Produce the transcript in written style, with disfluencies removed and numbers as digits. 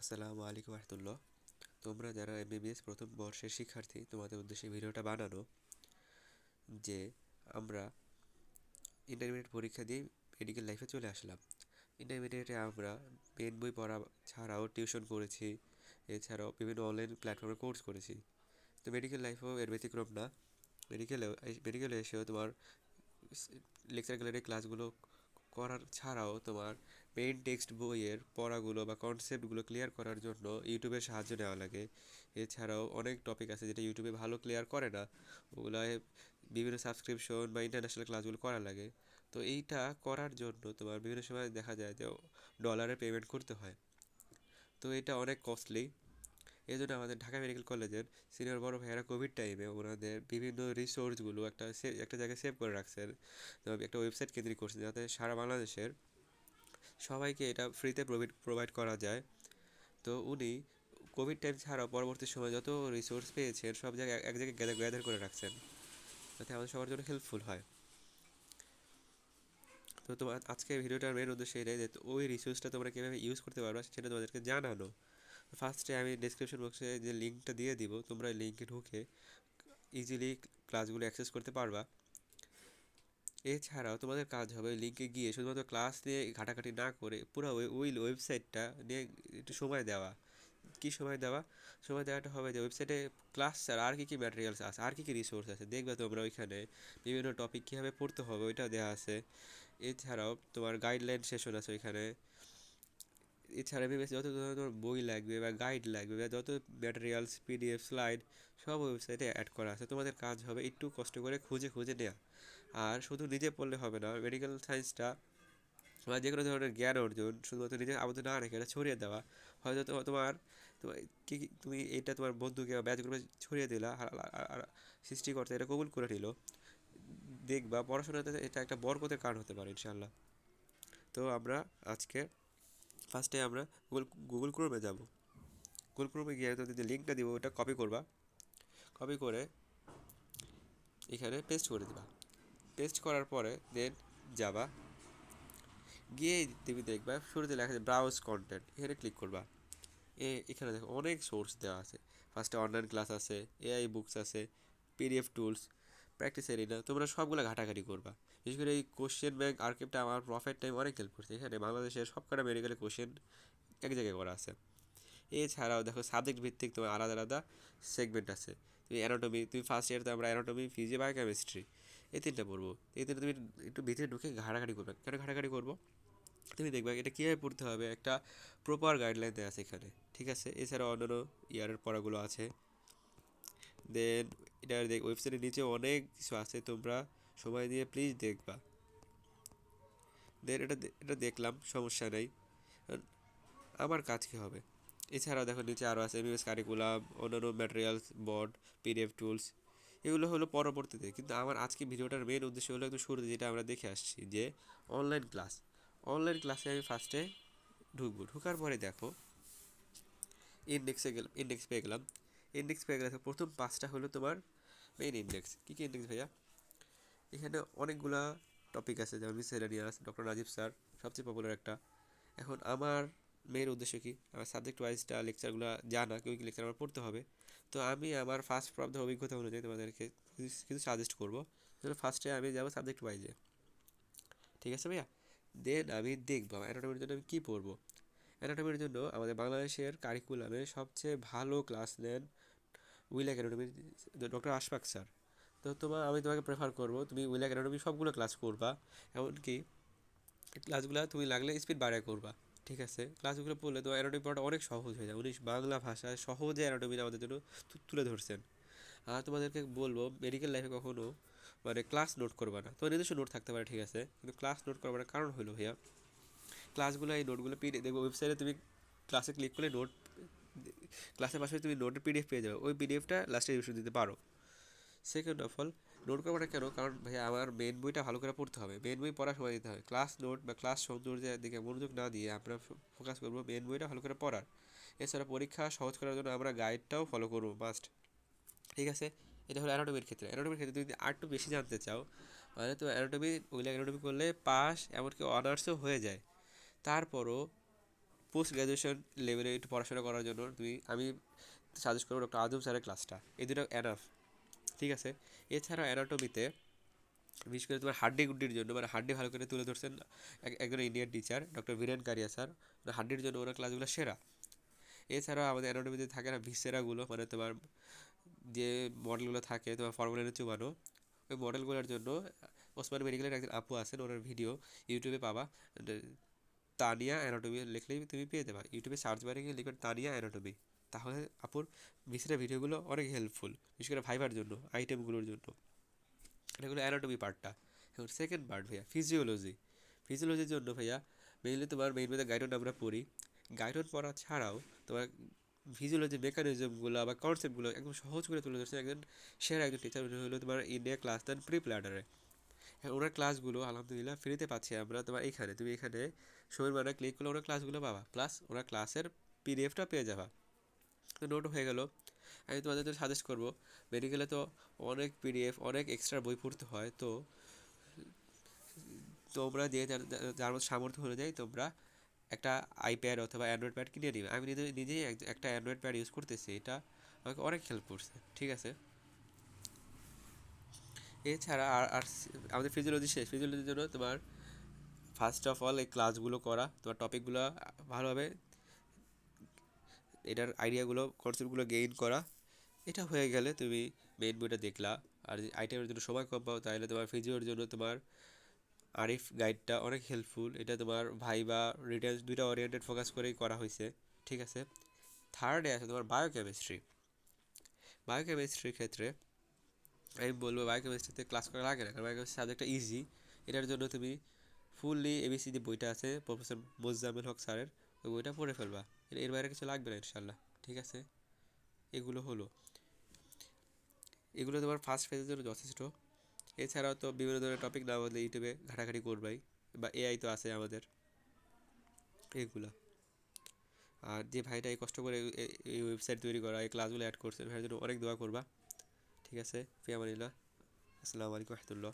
আসসালামু আলাইকুম রহমতুল্লাহ। তোমরা যারা এমবিবিএস প্রথম বর্ষের শিক্ষার্থী, তোমাদের উদ্দেশ্যে ভিডিওটা বানানো যে আমরা ইন্টারমিডিয়েট পরীক্ষা দিয়ে মেডিকেল লাইফে চলে আসলাম। ইন্টারমিডিয়েটে আমরা মেন বই পড়া ছাড়াও টিউশন করেছি, এছাড়াও বিভিন্ন অনলাইন প্ল্যাটফর্মে কোর্স করেছি। তো মেডিকেল লাইফেও এর ব্যতিক্রম না। মেডিকেলে এসেও তোমার লেকচার গ্যালারি ক্লাসগুলো করার ছাড়াও তোমার মেইন টেক্সট বইয়ের পড়াগুলো বা কনসেপ্টগুলো ক্লিয়ার করার জন্য ইউটিউবের সাহায্য নেওয়া লাগে। এছাড়াও অনেক টপিক আছে যেটা ইউটিউবে ভালো ক্লিয়ার করে না, ওগুলায় বিভিন্ন সাবস্ক্রিপশন বা ইন্টারন্যাশনাল ক্লাসগুলো করা লাগে। তো এইটা করার জন্য তোমার বিভিন্ন সময় দেখা যায় যে ডলারে পেমেন্ট করতে হয়। তো এটা অনেক কস্টলি। এই জন্য আমাদের ঢাকা মেডিকেল কলেজের সিনিয়র বড় ভাইয়েরা কোভিড টাইমে ওনাদের বিভিন্ন রিসোর্সগুলো একটা জায়গায় সেভ করে রাখছেন। তো একটা ওয়েবসাইট কেন্দ্রিক করছে যাতে সারা বাংলাদেশের সবাইকে এটা ফ্রিতে প্রোভাইড করা যায়। তো উনি কোভিড টাইম ছাড়াও পরবর্তী সময় যত রিসোর্স পেয়েছেন সব জায়গায় এক জায়গায় গ্যাদার করে রাখছেন, যাতে আমাদের সবার জন্য হেল্পফুল হয়। তো তোমার আজকে ভিডিওটার মেন উদ্দেশ্য এটাই যে ওই রিসোর্সটা তোমরা কীভাবে ইউজ করতে পারবা সেটা তোমাদেরকে জানানো। ফার্স্টে আমি ডিসক্রিপশন বক্সে যে লিঙ্কটা দিয়ে দিব, তোমরা লিঙ্কে ঢুকে ইজিলি ক্লাসগুলো অ্যাক্সেস করতে পারবা। এছাড়াও তোমাদের কাজ হবে লিঙ্কে গিয়ে শুধুমাত্র ক্লাস নিয়ে ঘাটাঘাটি না করে পুরো ওই ওয়েবসাইটটা নিয়ে একটু সময় দেওয়া। কী সময় দেওয়া? সময় দেওয়াটা হবে যে ওয়েবসাইটে ক্লাস ছাড়া আর কী কী ম্যাটেরিয়ালস আছে, আর কী কী রিসোর্স আছে দেখবে তোমরা ওইখানে বিভিন্ন টপিক কীভাবে পড়তে হবে ওইটাও দেওয়া আছে। এছাড়াও তোমার গাইডলাইন সেশন আছে ওইখানে। এছাড়া এমবিবিএস যত ধরনের তোমার বই লাগবে বা গাইড লাগবে বা যত ম্যাটেরিয়ালস পিডিএফ স্লাইড সব ওয়েবসাইটে অ্যাড করা আছে। তোমাদের কাজ হবে একটু কষ্ট করে খুঁজে খুঁজে নেওয়া। আর শুধু নিজে পড়লে হবে না, মেডিকেল সায়েন্সটা বা যে কোনো ধরনের জ্ঞান অর্জন শুধুমাত্র নিজে আবদ্ধ না রেখে এটা ছড়িয়ে দেওয়া। হয়তো তোমার তোমার তুমি এটা তোমার বন্ধুকে বা ব্যাচ গ্রুপে ছড়িয়ে দিলা, আর সৃষ্টিকর্তা এটা কবুল করে নিল। দেখবা পড়াশোনাতে এটা একটা বরকতের কারণ হতে পারে ইনশাল্লাহ। তো আমরা আজকে ফার্স্টে আমরা গুগল ক্রোমে যাব। গুগল ক্রোমে গিয়ে তো যে লিঙ্কটা দিব ওটা কপি করবা, কপি করে এখানে পেস্ট করে দিবা। পেস্ট করার পরে দেন যাবা, গিয়ে তুমি দেখবা শুরুতে লেখা আছে ব্রাউজ কন্টেন্ট, এখানে ক্লিক করবা। এখানে দেখো অনেক সোর্স দেওয়া আছে। ফার্স্টে অনলাইন ক্লাস আছে, এআই বুকস আছে, পিডিএফ টুলস, প্র্যাকটিস এরিনা, তোমরা সবগুলো ঘাটাঘাটি করবা। বিশেষ করে এই কোশ্চেন ব্যাংক আর্কাইভটা আমার প্রফেট টাইম অনেক হেল্প করছে। এখানে বাংলাদেশের সবকটা মেডিকেলের কোশ্চেন এক জায়গায় করা আছে। এছাড়াও দেখো সাবজেক্ট ভিত্তিক তোমার আলাদা আলাদা সেগমেন্ট আছে। তুমি অ্যানাটমি, তুমি ফার্স্ট ইয়ারতে আমরা অ্যানাটমি, ফিজি, বায়োকেমিস্ট্রি এই তিনটা পড়বো। এই তিনটা তুমি একটু ভিতরে ঢুকে ঘাটাঘাটি করবে। কেন ঘাটাঘাটি করবো? তুমি দেখবে এটা কীভাবে পড়তে হবে একটা প্রপার গাইডলাইন দেওয়া আছে এখানে, ঠিক আছে? এছাড়াও অন্যান্য ইয়ারের পড়াগুলো আছে। দেন এটা ওয়েবসাইটের নিচে অনেক কিছু আছে, তোমরা সময় দিয়ে প্লিজ দেখবা। দেন এটা এটা দেখলাম, সমস্যা নেই। আমার কাজ কী হবে? এছাড়াও দেখো নিচে আরও আছে এমবিবিএস কারিকুলাম, অন্যান্য ম্যাটেরিয়ালস, বোর্ড, পিডিএফ টুলস, এগুলো হলো পরবর্তীতে। কিন্তু আমার আজকে ভিডিওটার মেন উদ্দেশ্য হলো একটু শুরুতে যেটা আমরা দেখে আসছি যে অনলাইন ক্লাস। অনলাইন ক্লাসে আমি ফার্স্টে ঢুকবো, ঢোকার পরে দেখো ইন্ডেক্স পেয়ে গেলাম। ইন্ডেক্স পেয়ে গেলে প্রথম পাঁচটা হলো তোমার মেইন ইন্ডেক্স। কী কী ইন্ডেক্স ভাইয়া? এখানে অনেকগুলা টপিক আছে, যেমন মিসেলেনিয়াস, ডক্টর নাজিব স্যার সবচেয়ে পপুলার একটা। এখন আমার মেইন উদ্দেশ্য কি, আমার সাবজেক্ট ওয়াইজটা লেকচারগুলো জানা, কেউ কি লেকচার আমার পড়তে হবে। তো আমি আমার ফার্স্ট প্রাপ্ত অভিজ্ঞতা অনুযায়ী তোমাদেরকে কিছু সাজেস্ট করবো। ফার্স্টে আমি যাবো সাবজেক্ট ওয়াইজে, ঠিক আছে ভাইয়া? দেন আমি দেখবো অ্যানাটমির জন্য আমি কী পড়বো। অ্যানাটমির জন্য আমাদের বাংলাদেশের কারিকুলামে সবচেয়ে ভালো ক্লাস নেন উইল অ্যাকাডেমির ডক্টর আশফাক স্যার। তো আমি তোমাকে প্রেফার করবো তুমি উইল অ্যাকাডেমি সবগুলো ক্লাস করবা। এমনকি ক্লাসগুলো তুমি লাগলে স্পিড বাড়ায় করবা, ঠিক আছে? ক্লাসগুলো পড়লে তো অ্যানাটমি পড়াটা অনেক সহজ হয়ে যায়। উনি বাংলা ভাষায় সহজে অ্যানাটমি আমাদের জন্য তুলে ধরছেন। আর তোমাদেরকে বলবো মেডিকেল লাইফে কখনো মানে ক্লাস নোট করবা না। তোমার নিজস্ব নোট থাকতে পারে, ঠিক আছে, কিন্তু ক্লাস নোট করবা না। কারণ হলো ভাইয়া, ক্লাসগুলো এই নোটগুলো দেখবো ওয়েবসাইটে তুমি ক্লাসে ক্লিক করলে নোট, ক্লাসের পাশাপাশি তুমি নোটের পিডিএফ পেয়ে যাবে, ওই পিডিএফটা লাস্টে রিভিশন দিতে পারো। সেকেন্ড অফ অল, নোট করবো না কেন? কারণ ভাইয়া আমার মেন বইটা ভালো করে পড়তে হবে, মেন বই পড়ার সময় দিতে হবে। ক্লাস নোট বা ক্লাস সৌন্দর্যের দিকে মনোযোগ না দিয়ে আমরা ফোকাস করবো মেন বইটা ভালো করে পড়ার। এছাড়া পরীক্ষা সহজ করার জন্য আমরা গাইডটাও ফলো করবো মাস্ট, ঠিক আছে? এটা হলো অ্যানাটমির ক্ষেত্রে। অ্যানাটমির ক্ষেত্রে তুমি যদি আর একটু বেশি জানতে চাও, মানে তো অ্যানাটমি ওইগুলো অ্যানাটমি করলে পাস, এমনকি অনার্সও হয়ে যায়। তারপরও পোস্ট গ্র্যাজুয়েশন লেভেলে একটু পড়াশোনা করার জন্য আমি সাজেস্ট করবো ডক্টর আজম স্যারের ক্লাসটা, এই দুটো এনাফ। ঠিক আছে। এছাড়াও অ্যানাটমিতে বিশেষ করে তোমার হাড্ডি গুড্ডির জন্য, মানে হাড্ডি ভালো করে তুলে ধরছেন একজন ইন্ডিয়ান টিচার ডক্টর বীরেন কারিয়া স্যার। হাড্ডির জন্য ওনার ক্লাসগুলো সেরা। এছাড়াও আমাদের অ্যানাটমিতে থাকে না ভিসেরাগুলো, মানে তোমার যে মডেলগুলো থাকে তোমার ফর্মুলারে চুবানো, ওই মডেলগুলোর জন্য ওসমান মেডিকেলের একজন আপু আছেন, ওনার ভিডিও ইউটিউবে পাবা। তানিয়া অ্যানাটমি লিখলেই তুমি পেয়ে যাবা, ইউটিউবে সার্চ বারে গিয়ে লিখবেন তানিয়া অ্যানাটমি। তাহলে আপুর ভিসেরা ভিডিওগুলো অনেক হেল্পফুল, বিশেষ করে ভাইবার জন্য, আইটেমগুলোর জন্য। এগুলো অ্যানাটমি পার্টটা। এখন সেকেন্ড পার্ট ভাইয়া ফিজিওলজি। ফিজিওলজির জন্য ভাইয়া মেইনলি তোমার মেইন মেইন গাইডন আমরা পড়ি। গাইডন পড়া ছাড়াও তোমার ফিজিওলজি মেকানিজমগুলো বা কনসেপ্টগুলো একদম সহজ করে তুলে ধরছে একজন সেরা একজন টিচার। উনি হলো তোমার ইন্ডিয়া ক্লাস দেন প্রি প্ল্যানারে। হ্যাঁ, ওনার ক্লাসগুলো আলহামদুলিল্লাহ ফ্রিতে পাচ্ছি আমরা। তোমার এইখানে তুমি এখানে সময়ের মানে ক্লিক করলে ওনার ক্লাসগুলো পাবা, প্লাস ওনার ক্লাসের পিডিএফটা পেয়ে যাবা। তো নোট হয়ে গেল। আমি তোমাদের তো সাজেস্ট করবো, মেডিকেলে তো অনেক পিডিএফ অনেক এক্সট্রা বই পড়তে হয়। তো তোমরা যে যার মধ্যে সামর্থ্য অনুযায়ী তোমরা একটা আইপ্যাড অথবা অ্যান্ড্রয়েড প্যাড কিনে নিবে। আমি নিজেই একটা অ্যান্ড্রয়েড প্যাড ইউজ করতেছি, এটা আমাকে অনেক হেল্প করছে। ঠিক আছে। এছাড়া আর আমাদের ফিজিওলজি শেষ। ফিজিওলজির জন্য তোমার ফার্স্ট অফ অল এই ক্লাসগুলো করা, তোমার টপিকগুলো ভালোভাবে এটার আইডিয়াগুলো কনসেপ্টগুলো গেইন করা, এটা হয়ে গেলে তুমি মেইন বইটা দেখলা। আর যদি আইটেমের জন্য সময় কম পাও তাহলে তোমার ফিজিওর জন্য তোমার আরিফ গাইডটা অনেক হেল্পফুল। এটা তোমার ভাইবা রিটেন দুইটা ওরিয়েন্টেড ফোকাস করেই করা হয়েছে। ঠিক আছে। থার্ডে আছে তোমার বায়োকেমিস্ট্রি। বায়োকেমিস্ট্রির ক্ষেত্রে আমি বলবো বায়োকেমিস্ট্রিতে ক্লাস করা লাগে না, কারণ বায়োকেমিস্ট্রি সাবজেক্টটা ইজি। এটার জন্য তুমি ফুললি এবিসিডি বইটা আছে প্রফেসর মোজাম্মেল হক স্যারের, ওই বইটা পড়ে ফেলবা। এর বাইরে কিছু লাগবে না ইনশাল্লাহ। ঠিক আছে। এগুলো হলো, এগুলো তোমার ফার্স্ট ফেজের জন্য যথেষ্ট। এছাড়াও তো বিভিন্ন ধরনের টপিক না বললে ইউটিউবে ঘাটাঘাটি করবাই, বা এআই তো আছে আমাদের, এগুলা। আর যে ভাইটা এই কষ্ট করে এই ওয়েবসাইট তৈরি করা, এই ক্লাসগুলো অ্যাড করছে, ভাইয়ের জন্য অনেক দোয়া করবা। ঠিক আছে। ফি আমানিল্লাহ। আসসালামু আলাইকুম রহমতুল্লাহ।